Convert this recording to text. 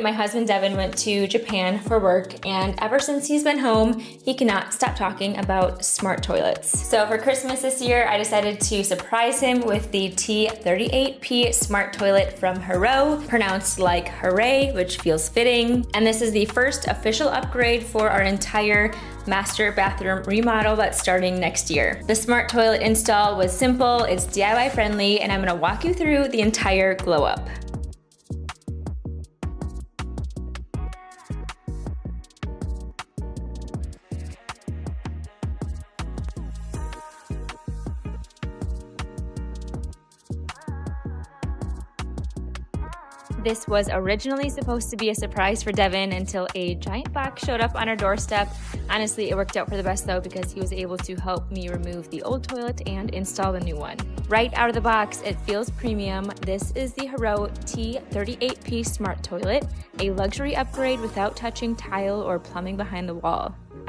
My husband Devin went to Japan for work, and ever since he's been home, he cannot stop talking about smart toilets. So for Christmas this year, I decided to surprise him with the T38P smart toilet from HOROW, pronounced like hooray, which feels fitting. And this is the first official upgrade for our entire master bathroom remodel that's starting next year. The smart toilet install was simple, it's DIY friendly, and I'm gonna walk you through the entire glow up. This was originally supposed to be a surprise for Devin until a giant box showed up on our doorstep. Honestly, it worked out for the best though, because he was able to help me remove the old toilet and install the new one. Right out of the box, it feels premium. This is the HOROW T38P Smart Toilet, a luxury upgrade without touching tile or plumbing behind the wall.